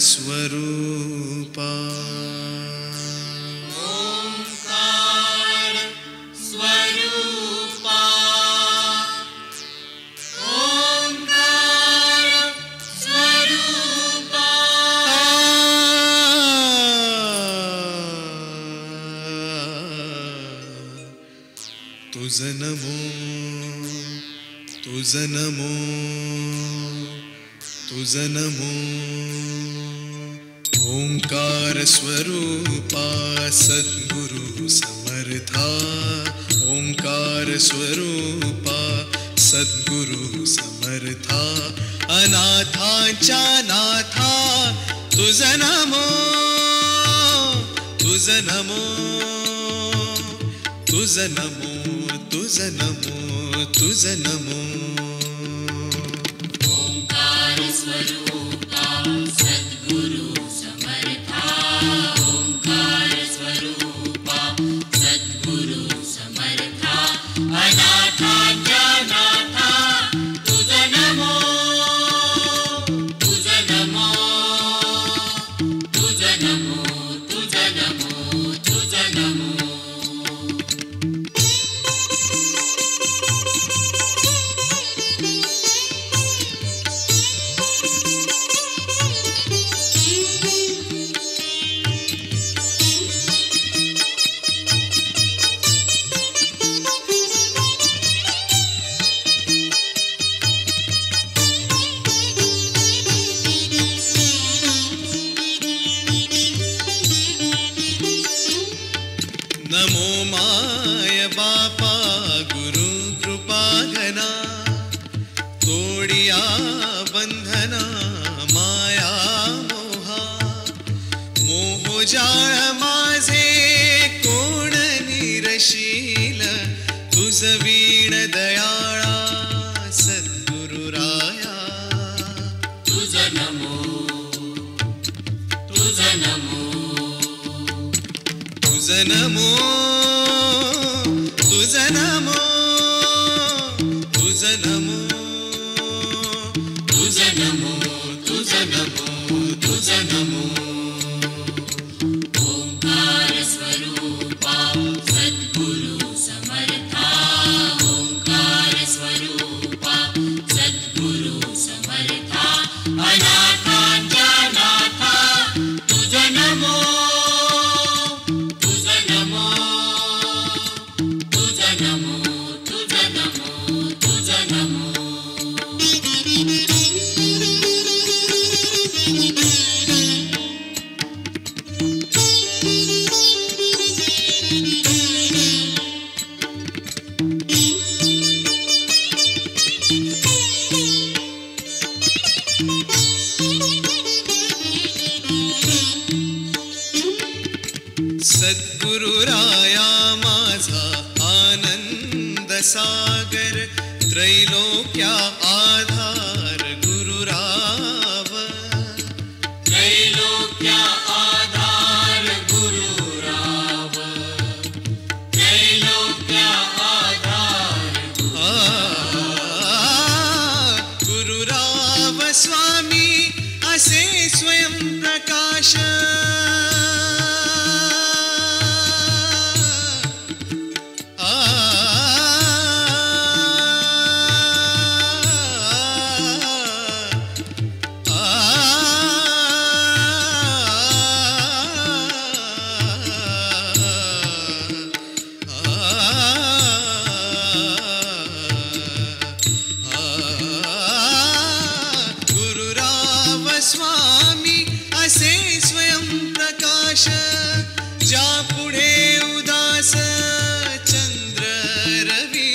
स्वरूपा ओंकार स्वरूपा ओंकार स्वरूपा तुझ नमो तुझ नमो तुझ नमो ओंकार स्वरूपा सद्गुरु समर्था ओंकार स्वरूपा सद्गुरु समर्था अनाथांच्या नाथा तुझ नमो तुझ नमो तुझ नमो तुझ नमो तुझ नमो ओंकार स्वरूपा सद्गुरु समर्था ओंकार स्वरूपा सद्गुरु समर्था अनाथांच्या नाथा तुझ नमो तुझ नमो तुझ नमो तुझ नमो तुझ नमो नमो माय बापा गुरु कृपा घना तोडिया बंधना माया मोहा मोहजाळ माझे कोण निरशील तुझ वीण दयाळा सद्गुरुराया तुझ नमो तुझ नमो तुझ नमो तुझ नमो तुझ नमो तुझ नमो तुझ नमो तुझ नमो ओंकार स्वरूपा सद्गुरु समर्था ओंकार स्वरूपा सद्गुरु समर्था अनाथांच्या नाथा तुझ नमो तुझ नमो तुझ नमो तुझ नमो तुझ नमो सद्गुरुराया माझा आनंद सागर त्रैलोक्या आधार गुरुराव त्रैलोक्या आधार गुरुराव त्रैलोक्या आधार गुरुराव स्वामी असे स्वयं प्रकाश गुरुराव स्वामी असे स्वयं प्रकाश ज्या पुढे उदास चंद्र रवी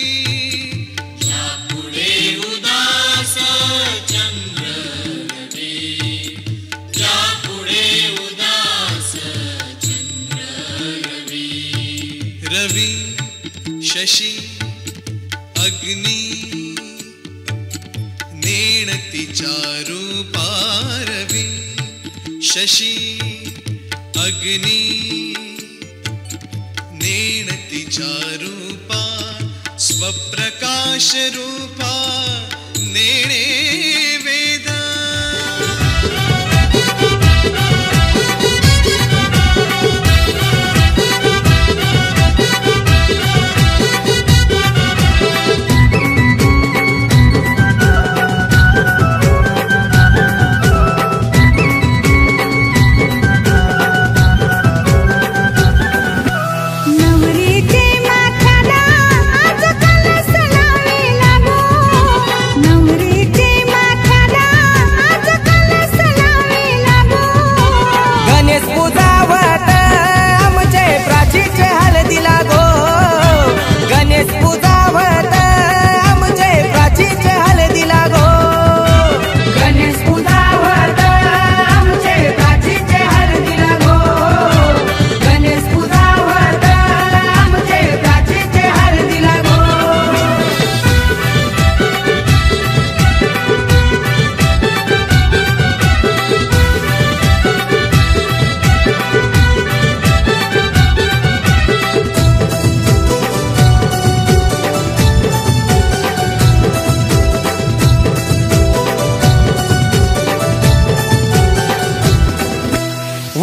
या पुढे उदास चंद्र रवी या पुढे उदास चंद्र रवी रवी शशी अग्नि नेणतीच्या रूपा रवी शशी अग्नि नेणतीच्या रूपा स्वप्रकाश रूपा नेणे वेद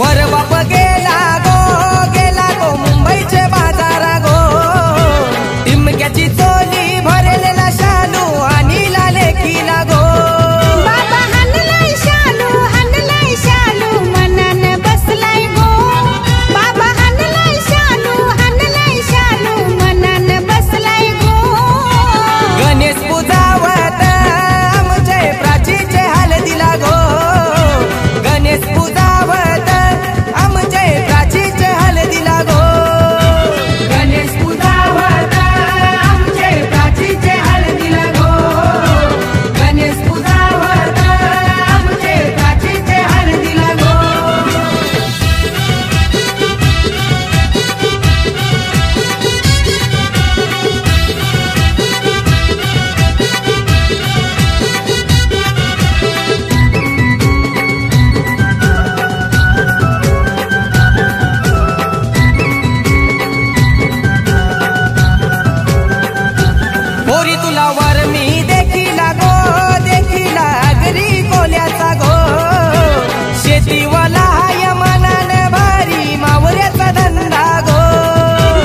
मोर बाप गेला गो मुंबईचे बाजारा गो टिमक्याची चोली भरलेला शालू आणि लाले किला गो बाबा हाणलाय शालू मनान बसलाय गो बाबा हाणलाय शालू मनान बसलाय गो गणेश पूजावत आमचे प्राचीचे हळदीला गो गणेश पूजावत आमचे प्राचीचे हळदीला गो गणेश पूजावत आमचे प्राचीचे हळदीला गो गणेश पूजावत आमचे प्राचीचे हळदीला गो पोरी तुला वर मी देखीला गो देखीला अगरी कोल्याचा गो शेतीवाला हाय मनान भारी मावऱ्याचा धंदा गो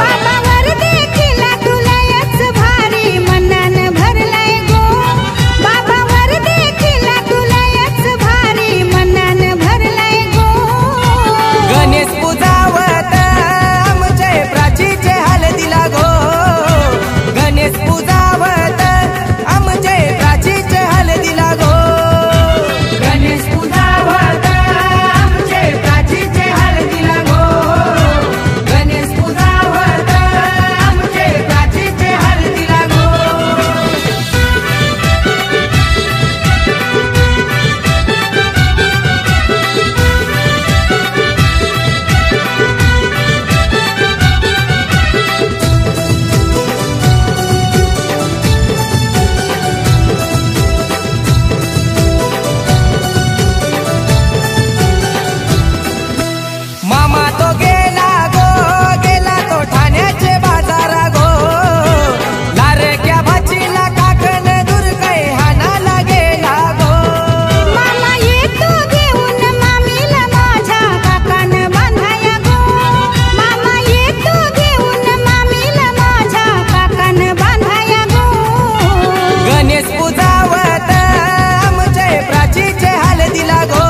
बाबा वर देखीला तुलायच भारी मनान भरलाय गो बाबा वर देखीला तुलायच भारी मनान भरलाय गो गणेश पूजावत आमचे प्राचीचे हळदीला गो गणेश पूजावत आमचे प्राचीचे हळदीला गो गणेश पूजावत आमचे प्राचीचे हळदीला गो गणेश पूजावत आमचे प्राचीचे हळदीला गो मामा तो गेला तो ठाण्याचे बाजारा गो लारक्या भाचीला काकण दूर काय हाणाला गेला गो मामा येतो घेऊन मामीला माझ्या काकान बांधाया गो मामा येतो घेऊन मामीला माझ्या काकान बांधाया गो गणेश पूजावत आमचे प्राचीचे हळदीला गो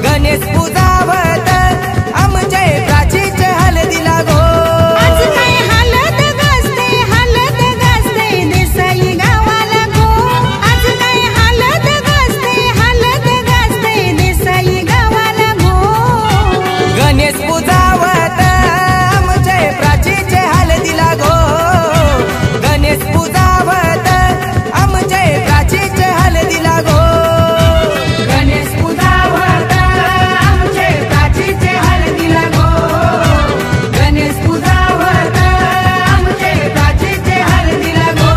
गणेश पूजावत आमचे प्राचीचे हळदीला गो आज काय हालत गाजते देसाई गावाला गो आज काय हालत गाजते देसाई गावाला गो गणेश पूजावत आमचे प्राचीचे हळदीला गो गणेश पूजावत आमचे प्राचीचे हळदीला गो गणेश पूजावत आमचे प्राचीचे हळदीला गो गणेश पूजावत आमचे प्राचीचे हळदीला गो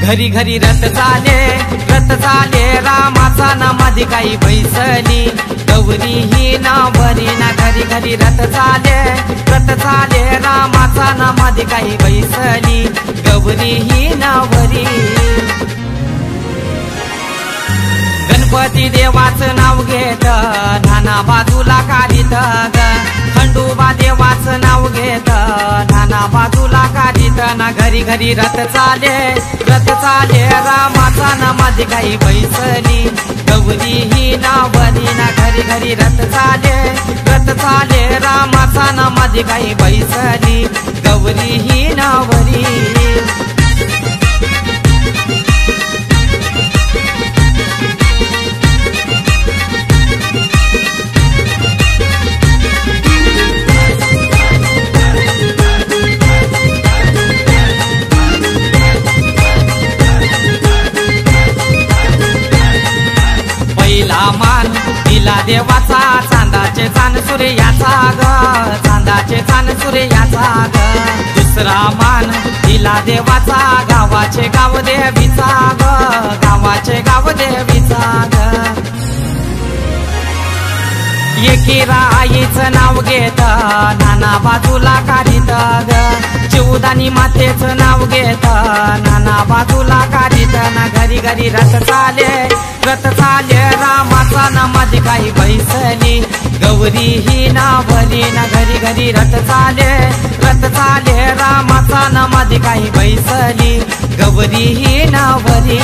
घरी घरी रथ चाले रामाचा ना माझी काही बैसली गौरी ही ना बरी ना घरी घरी रथ चाले रामाचा ना माझी काही बैसली गौरी ही ना बरी गणपती देवाचं नाव घेत नाना बाजूला काढीत ग खंडोबा देवाचं नाव घेत नाना बाजूला काढीत ना घरी घरी रथ चाले रामाचा ना माझी काही बैसली गौरी ही ना बरी ना घरी घरी रथ चाले रामाचा ना माझी काही बैसली गौरी ही ना बरी पहिला मान दिला देवाचा चांदाचे चांद सूर्याचा ग चांदाचे चान सूर्याचा ग दुसरा मान दिला देवाचा गावाचे गाव देवीचा ग गावाचे गाव देवीचा ग एकीरा आईचं नाव घेत नाना बाजूला काढीत ग चिवदानी मातेचं नाव घेत नाना बाजूला काढीत ना घरी घरी रथ चाले रामाचा ना मध्ये काही बैसली गौरी ही नावली ना घरी घरी रथ चाले रामाचा ना मध्ये काही बैसली गौरी ही नावली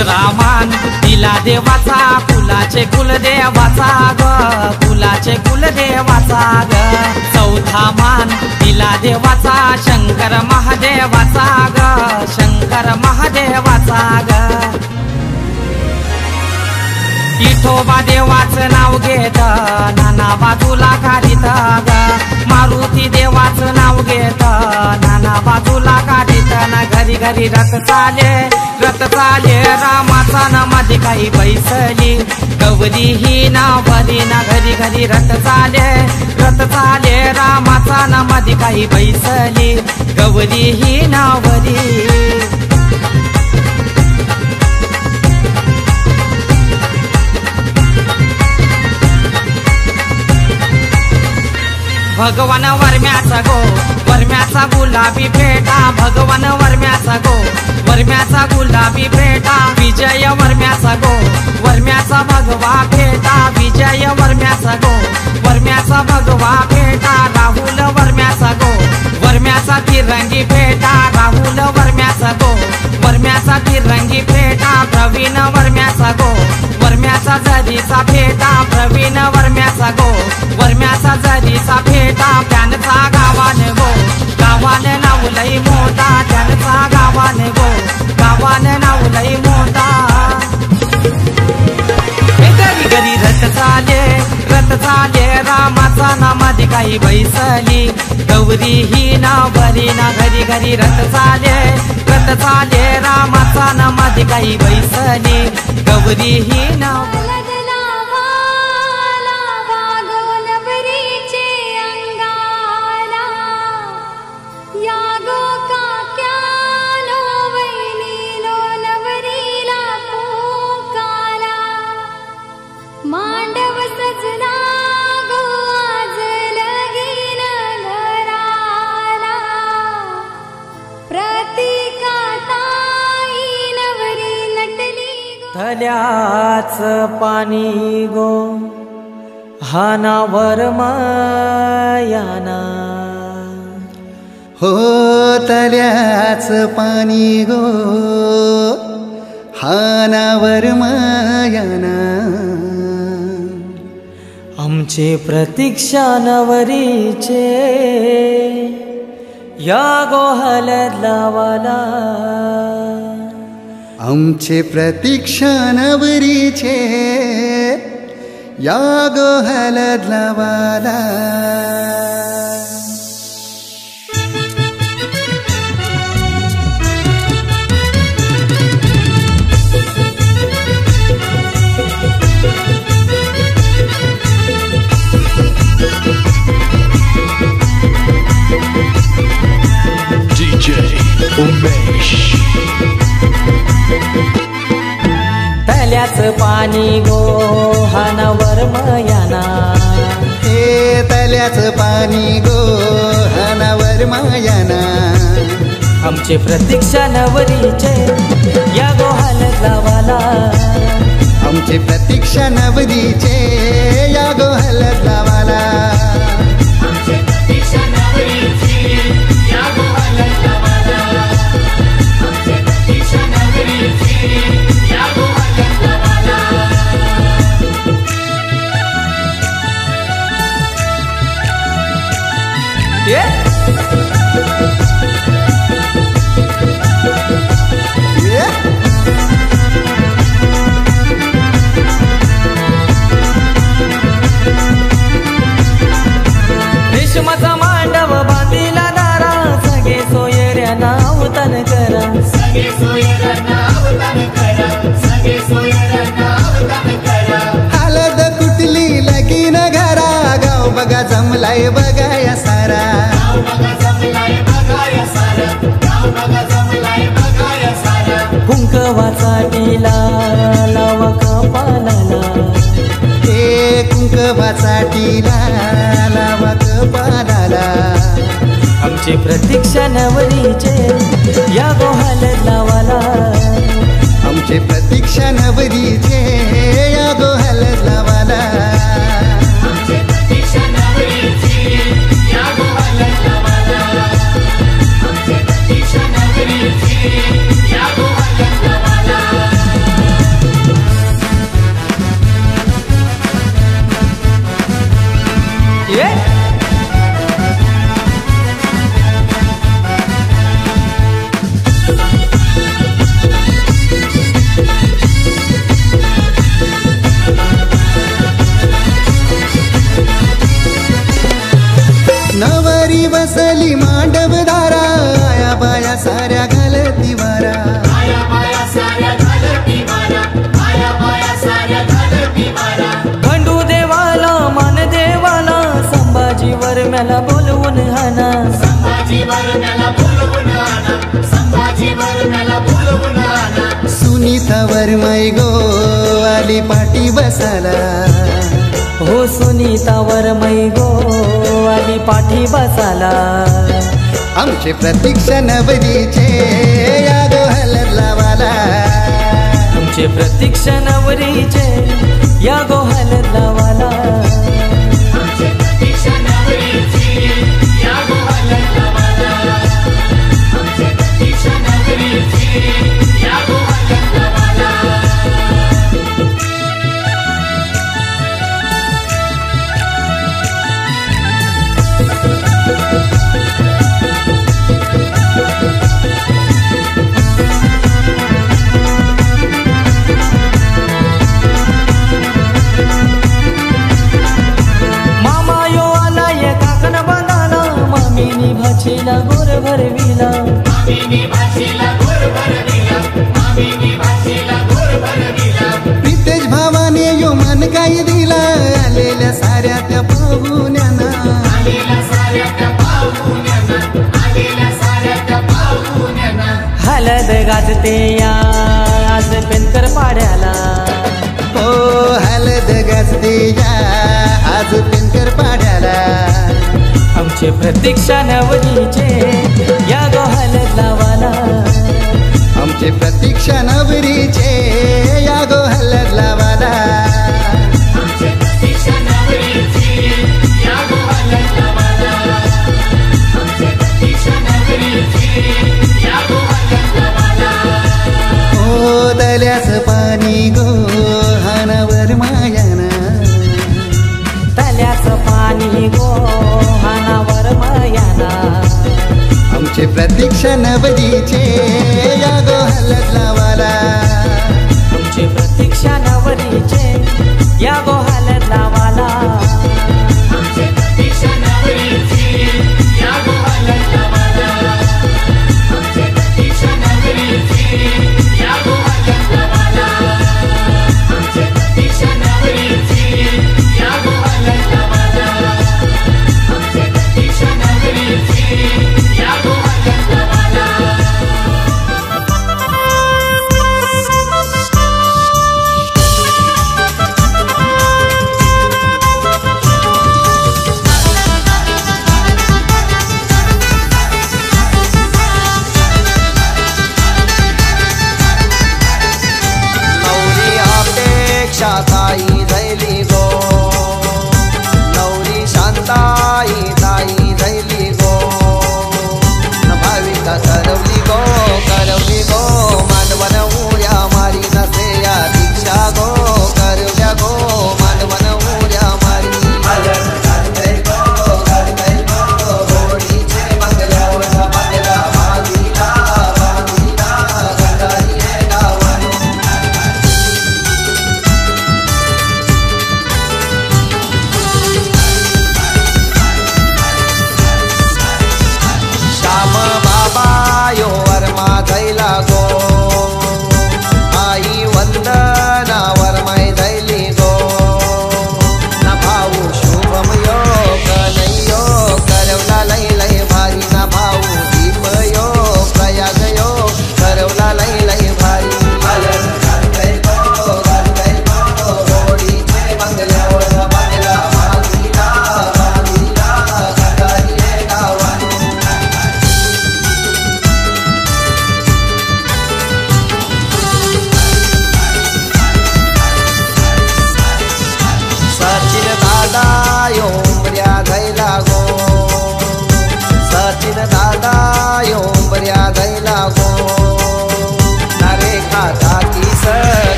रामान दिला देवाचा कुलाचे कुलदेवाचा ग कुलाचे कुलदेवाचा ग चौथा मान दिला देवाचा शंकर महादेवाचा ग शंकर महादेवाचा ग विठोबा देवाचं नाव घेत नाना बाजूला काढीत ग मारुती देवाचं नाव घेत नाना बाजूला काढीत ना घरी घरी रथ चाले रामाचा ना मध्ये काही बैसली गौरी ही नावली ना घरी घरी रथ चाले रामाचा ना मध्ये काही बैसली गौरी ही नावली भगवान वर्म्याचा गुलाबी फेटा भगवान वर्म्याचा गुलाबी फेटा विजय वर्म्याचा भगवा फेटा विजय वर्म्याचा भगवा फेटा राहुल वर्म्याचा तिरंगी फेटा राहुल वर्म्याचा तिरंगी फेटा प्रवीण वर्म्याचा जरीचा फेटा प्रवीण वर्म्याचा जरीचा फेटा त्यांचा गावाने नाव लई मोठा त्यांचा गावाने नाव लई मोठा घरी घरी रथ चाले रामाचा ना मध्ये काही बैसली गौरी ही नावली ना घरी घरी रथ चाले रामाचा ना मध्ये काही बैसली गौरी ही नाव थल्याच पाणी गो हानावर मायाना हो तल्याच पाणी गो हानावर मायाना आमचे प्रतीक्षा नवरीचे या गो हलद लावाला आमचे प्रतीक्षा नवरीचे या गो हलद लावाला DJ उमेश तल्याच पाणी गो हानावर मायाना हे तल्याच पाणी गो हानावर मायाना आमचे प्रतीक्षा नवरीचे या गो हलद लावाला आमचे प्रतीक्षा नवरीचे या गो हलद लावाला जमलाय बघाया सारा कुंकवाचा टिला लावा कपालाला हे कुंकवाचा टिला लावा कपालाला आमची प्रतीक्षा नवरीचे या गोहाल लावाला आमचे प्रतीक्षा नवरीचे या गोहाल लावाला नवरी बसली मांडव दारा आया बाया साऱ्या घालती वारा खंडू देवाला मान देवाला संभाजीवर मला बोलवून हाना सुनीतावर मै गो आली पाठी बसाला हो सुनीतावर मै गो आली पाठी बसाला आमचे प्रतीक्षा नवरीचे या गोहाल लावाला आमचे प्रतीक्षा नवरीचे या गोहाल लावाला भाचीला गोर भरविला प्रितेश भावाने यो मन काय दिला आलेल्या साऱ्या त्या पाहुण्यांना हलद गाजते या आज पेनकर पाड्याला हो हलद गाजते या आज पेनकर पाड्याला आमचे प्रतीक्षा नवरीचे या गोहाल लावाला आमचे प्रतीक्षा नवरीचे या गोहाल लावाला हो दल्याच पाणी गोहानावर मायाना तल्याच पाणी गोहानावर मायाना आमचे प्रतीक्षा नवरीचे या गोहाल लावाला आमचे प्रतीक्षा नवरीचे या गोहाल लावाला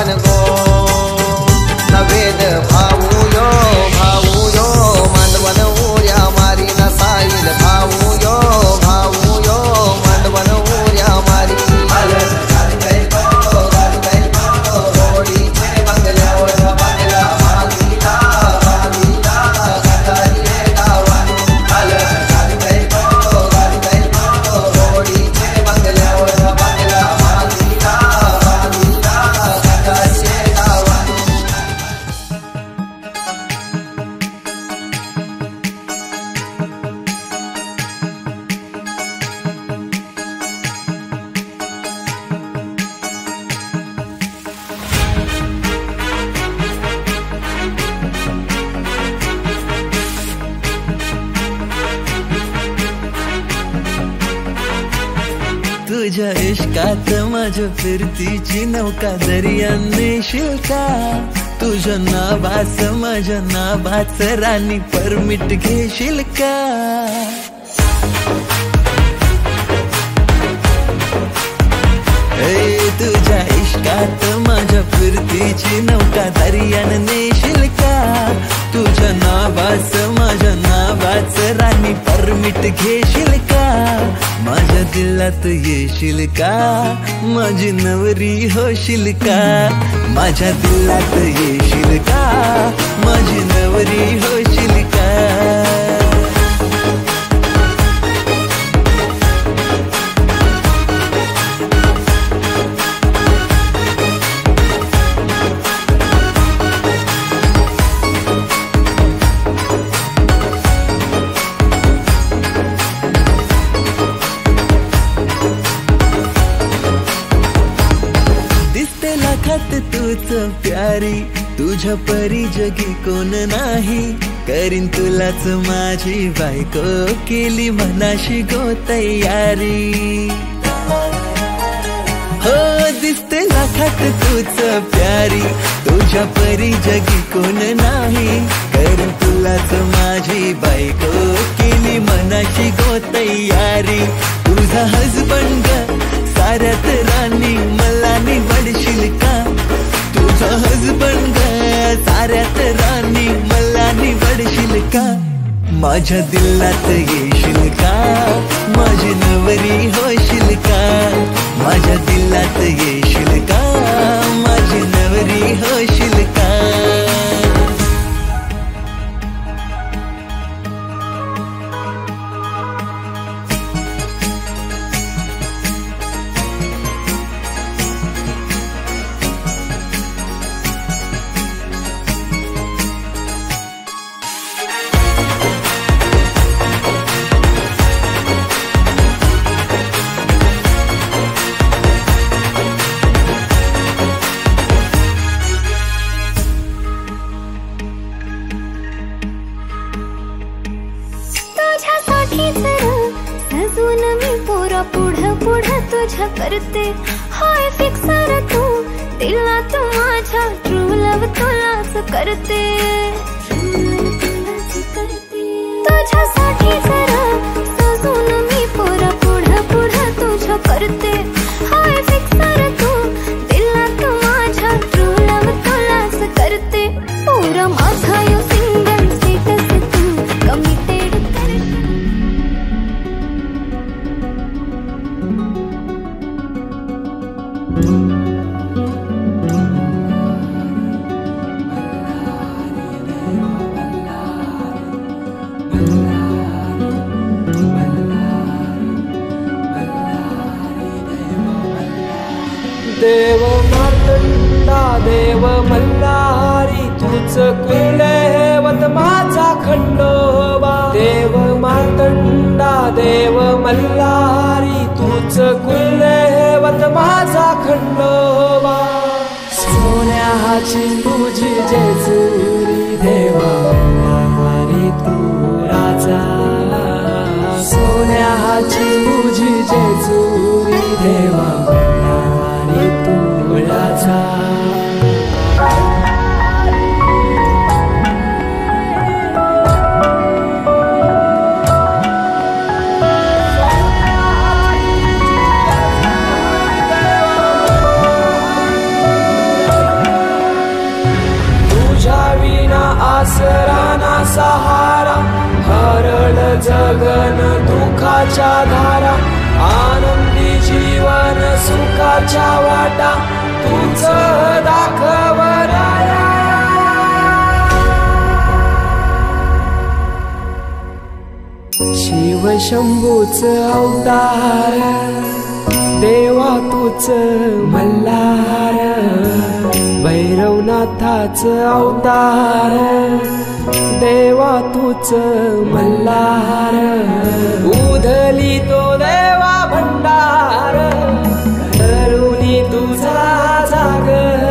मान गो नवेद भाऊ यो मांडवन उर्या मारी नसाईल भाऊ यो मांडवन उर्या मारी तुझ्या इश्कात माझ्या फिरतीची नौका दर्यान नेशील का तुझ्या नावास माझ्या नावाच राणी परमिट घेशील का तुझ्या इश्कात माझ्या फिरतीची नौका दर्यान नेशील का तुझ्या नावास माझ्या नावाच राणी परमिट घेशील का माझ्या दिलात येशील का माझी नवरी होशील का माझ्या दिलात येशील का माझी नवरी होशील का तूच प्यारी तुझ्या परी जगी कोण नाही करीन तुलाच माझी बायको केली मनाशी गो तयारी हो दिसते लाखात तूच प्यारी तुझ्या परी जगी कोण नाही करीन तुलाच माझी बायको केली मनाशी गो तयारी तुझा हजबंड साऱ्यात राणी मला निवडशील का तुझा हजबंड साऱ्यात राणी मला निवडशील का माझ्या दिलात येशील का माझी नवरी होशील का माझ्या दिलात येशील का माझी नवरी होशील का तुझ्या करते हाय फिक्सर तू दिलात माझ्या ट्रू लव तुलाच करते तुझ्यासाठी जरा सजून मी पोरा पुढं तुझ्या करते हाय फिक्सर तू दिलात माझ्या ट्रू लव तुलाच करते पोरा माझा यो सिंगल स्टेटस तू कमिटेड करते देव मार्तंडा देव मल्हारी तूच कुलदैवत माझा खंडोबा देव मार्तंडा देव मल्हारी तूच कुलदैवत माझा खंडोबा सोन्याची तुझी जेजुरी देवा मल्हारी तू राजा सोन्याची तुझी जेजुरी देवा मल्हारी तू राजा जगन दुःखाच्या धारा, आनंदी जीवन सुखाच्या वाटा, तूच दाखव राया. शिव शंभूच अवतार, देवा तूच मल्हार, भैरवनाथाच अवतार, देवा तूच मल्हार. उधली तो देवा भंडार, करुणी तुझा जागर,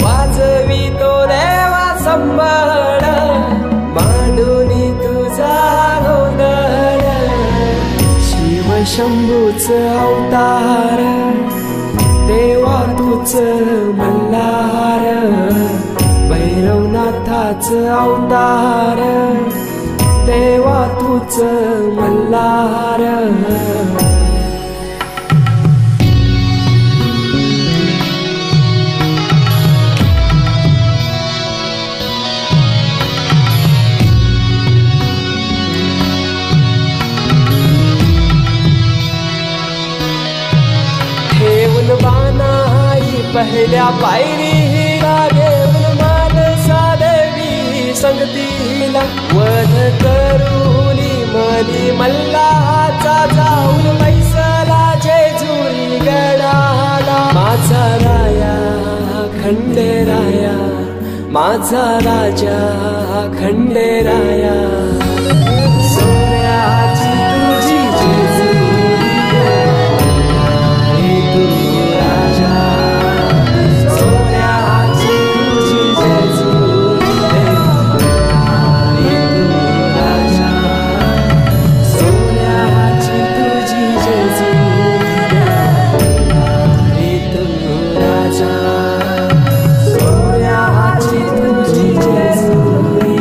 वाजवी तो देवा संबळ, मांडुनी तुझा गोंधळ. शिव शंभूच अवतार, देवा तूच मल्हार, भैरवनाथाच अवतार, देवा तूच मल्हार. ठेवून बानाई पहिल्या पायरीला, घेऊन मानसा देवी संगतीला, वध करूनी मनी मल्हाचा, जाऊन बैसला जेजुरी गडाला. माझा राया खंडेराया, माझा राजा खंडेराया, सोन्याची तुझी जेजुरी तू राजा, सोन्याची तुझी जेजुरी तू राजा, सोन्याची तुझी जेजुरी तू राजा, सोन्याची तुझी जेजुरी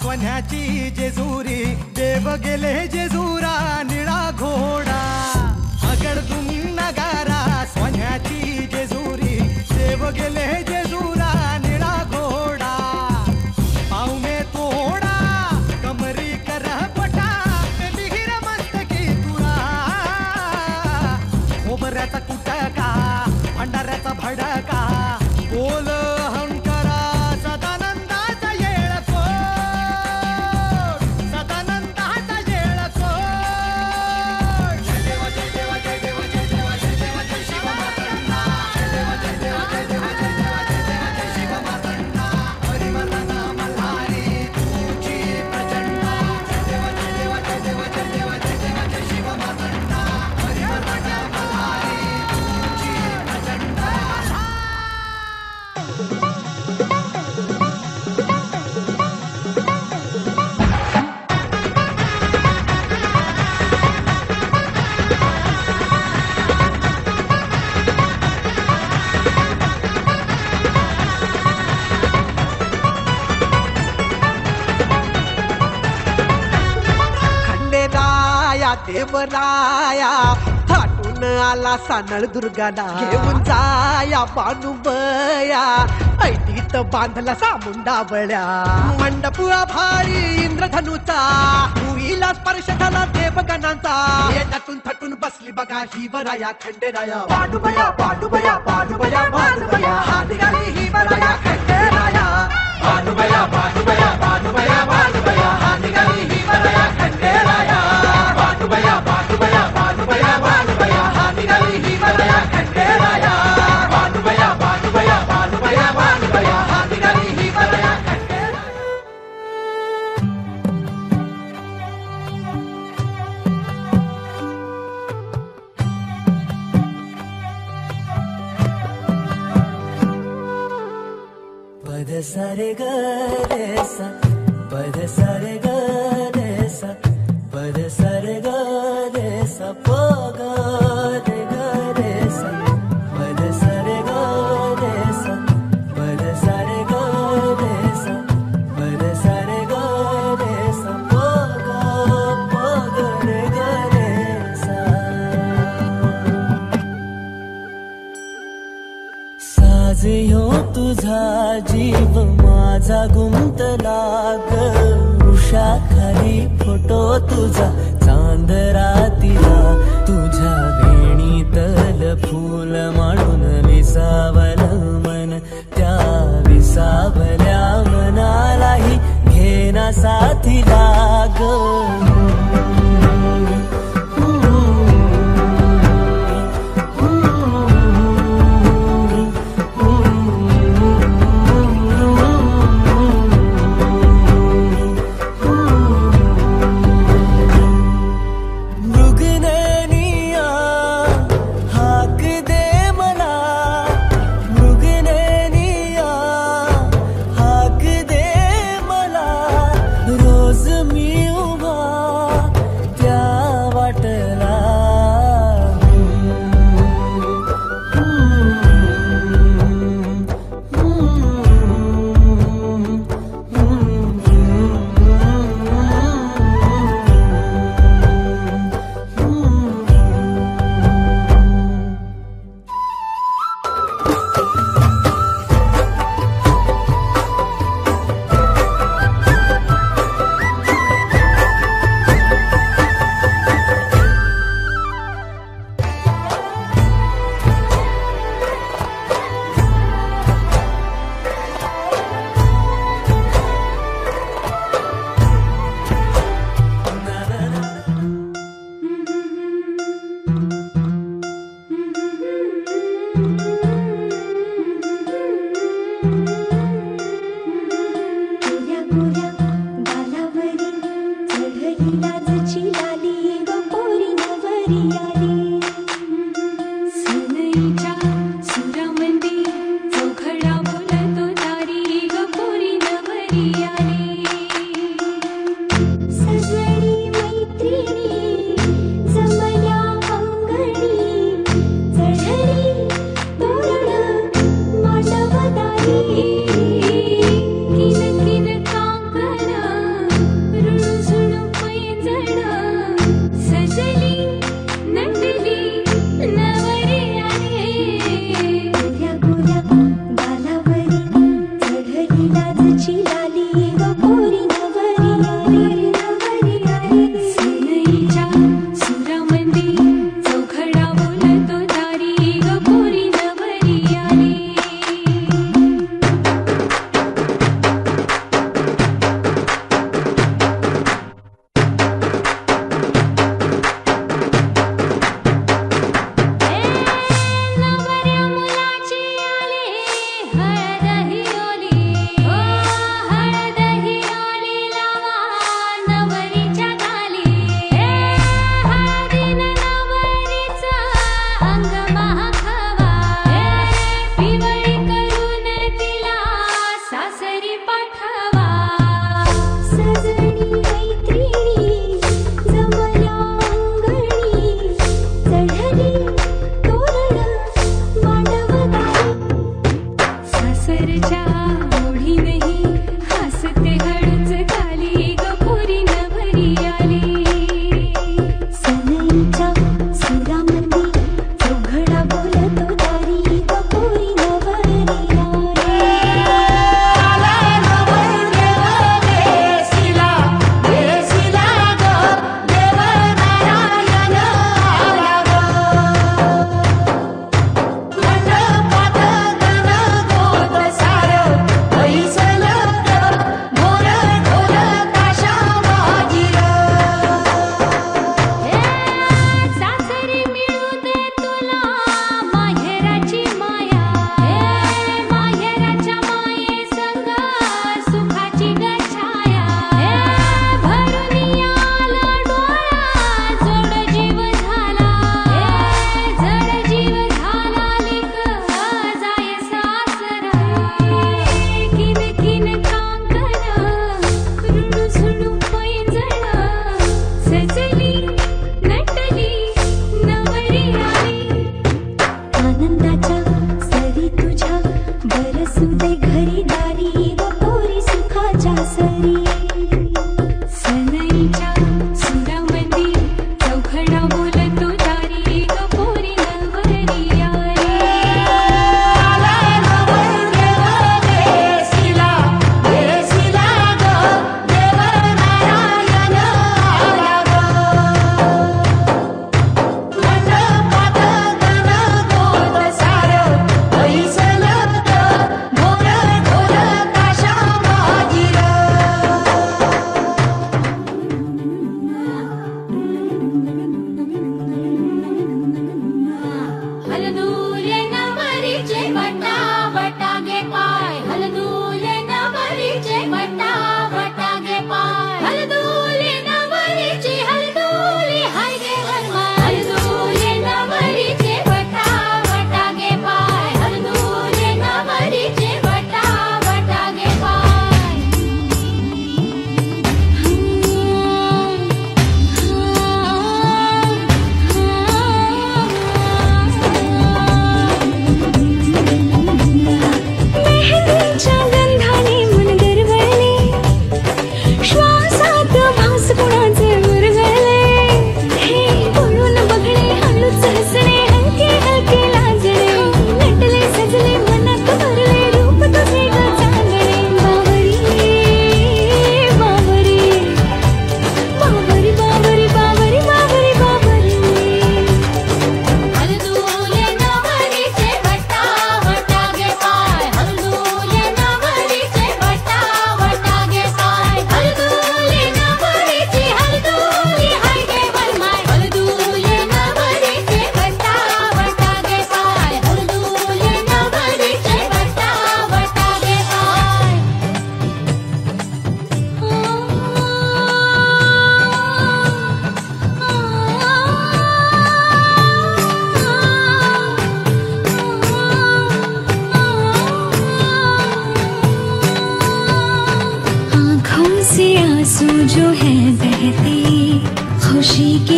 सोन्याची जेजुरी, देव गेले जेजुरा निळा घोडा. अगडतून नगारा सोन्याची जेजुरी, देव गेले जेजुरा निळा घोडा. पावमे तोडा कमरी कर पटा, विहीर मस्तकी तुरा. खोबऱ्याचा कुटका भंडाऱ्याचा भडका, बोल अहंकारा सदानंदाचा येळको, सदानंदाचा येळको. जय देव जय देव जय देव जय देव जय देव जय शिव मातंडा, जय देव जय देव जय देव जय देव जय देव जय शिव मातंडा. हरिवर्धन मल्हारी तुझी प्रचंडा, जय देव जय देव जय देव जय देव जय देव जय शिव मातंडा. हरिवर्धन मल्हारी तुझी प्रचंडा. खंडेराया देवराया, थाटून आला सानळ दुर्गाना, घेऊन जाया बानुबया, ऐटीत बांधला सामुंडा बळ्या. मंडप भारी इंद्रधनुचा, भुईला स्पर्श झाला देवगणांचा. येटातून थटून बसली बघा ही वराया खंडेराया. बानुबया बानुबया बानुबया बानुबया, हात घाली ही वराया खंडेराया. बानुबया बानुबया बानुबया बानुबया, हात घाली ही वराया खंडेराया. बानुबया बानुबया बानुबया बानुबया, हात घाली ही वराया खंडेराया. बानुबया बानुबया बानुबया बानुबया, हात घाली ही वराया खंडेराया. पद सारे ग रे सा, पद सारे ग रे सा, पद सरे ग रे सा प ग रे ग रे सा पद सरे ग रे सा पद सरे ग रे सा पद सरे ग रे सा प ग रे ग रे सा साज ह्यो तुझा जीव माझा गुंतला ग वृक्षाखाली फोटो तुझा चांद रातीला तुझ्या वेणीतल फूल म्हणून विसावल मन त्या विसावल्या मनालाही घेना साथीला ग रोज मी उभा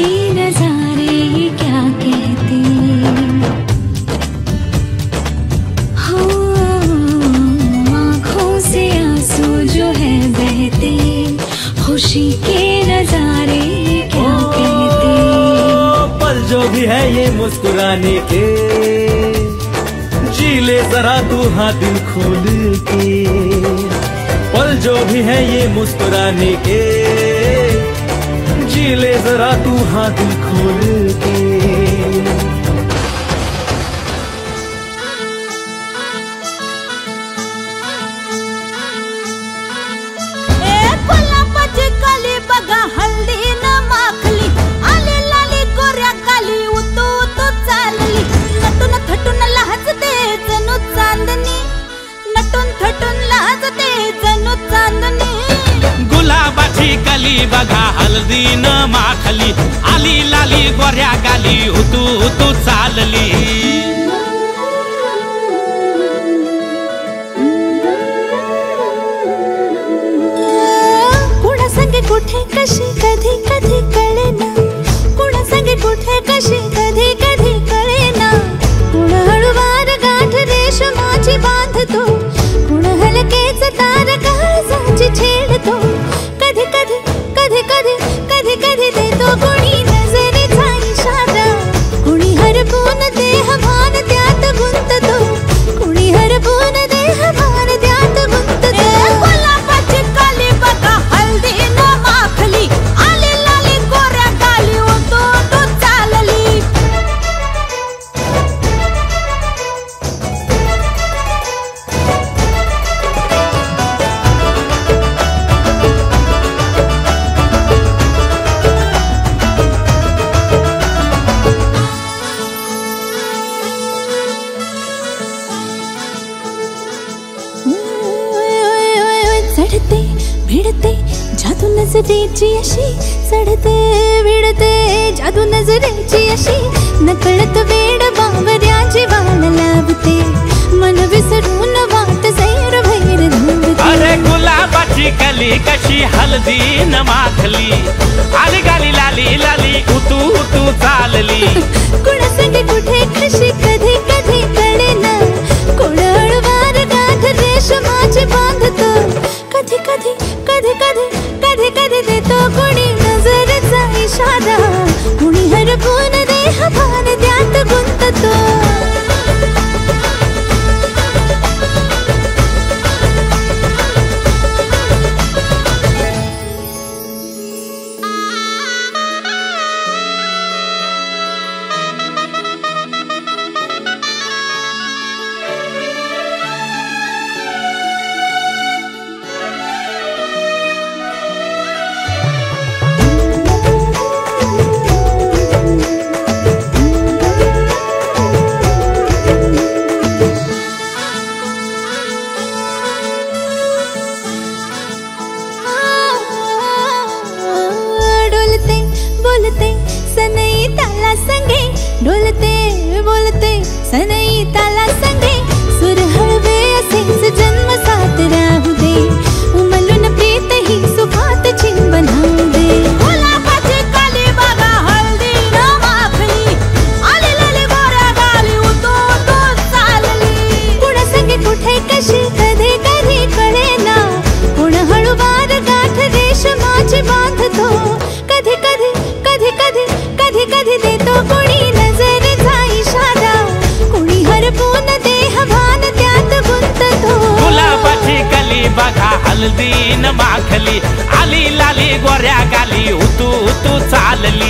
के नजारे ये क्या कहते हो, आँखों से आंसू जो है बहते, खुशी के नजारे ये क्या कहते। पल जो भी है ये मुस्कुराने के, जी ले जरा तू हाँ दिल खोल के। पल जो भी है ये मुस्कुराने के, जी ले जरा तू हाँ दिल खोल के। गुलाबाची कली बघा हल्दी न माखली, आली लाली गोऱ्या गाली उतू उतू चालली, नटून थटून लाजते जणू चांदणी, नटून थटून लाजते जणू चांदणी। गुलाबाची कली बघा हल्दी न माखली, आली लाली गोऱ्या गाली उतू उतू चालली। कुठे कशी कधी कधी कळेना, कुणा संगे कुठे कशी कधी कधी कळेना, कुण हळूवार गाठ रेशमाची बांधतो, कुण हलकेच तार काळजाची छेडतो, कधी कधी कधी कधी कधी कधी देतो कुणी नजरेचा इशारा, कुणी हरपून देह भान त्यात गुंततो, कुणी हरपून देह भान त्यात गुंततो। गुलाबाची कली बघा हल्दी न माखली, आली लाली गोऱ्या गाली उतू उतू चालली। चढते भिडते जादू नजरेची अशी, चढते भिडते जादू नजरेची अशी, नकळत वेड बावऱ्या जीवाला लावते, मन विसरून वाट सैर भैर धुवते। अरे गुलाबाची कली कशी हल्दी न माखली, आली गाली लाली लाली उतू उतू चालली। कुणा संगे कुठे कशी कधी कधी कळेना, कुण हळूवार गाठ रेशमाची बांधतो, कधी कधी कधी कधी कधी कधी देतो कुणी नजरेचा इशारा, कुणी हरपून देह भान त्यात गुंततो। बोलते सनई ताला संगे, डोलते बोलते सनई ताला संगे, सुर हळवे असेच जन्म साथ राहू दे, उमलून प्रीत ही सुखात चिंबन होऊ दे। गुलाबाची कली बघा हल्दी न माखली, आली लाली गोऱ्या गाली उतू उतू चालली। कुणा संगे कुठे कशी कधी कधी कळेना, कुण हळूवार गाठ रेशमाची बांधतो, कधी कधी कधी कधी कधी कधी देतो कुणी नजरेचा इशारा, कुणी हरपून देह भान त्यात गुंततो। गुलाबाची कली बघा हल्दी न माखली, आली लाली गोऱ्या गाली उतू उतू चालली।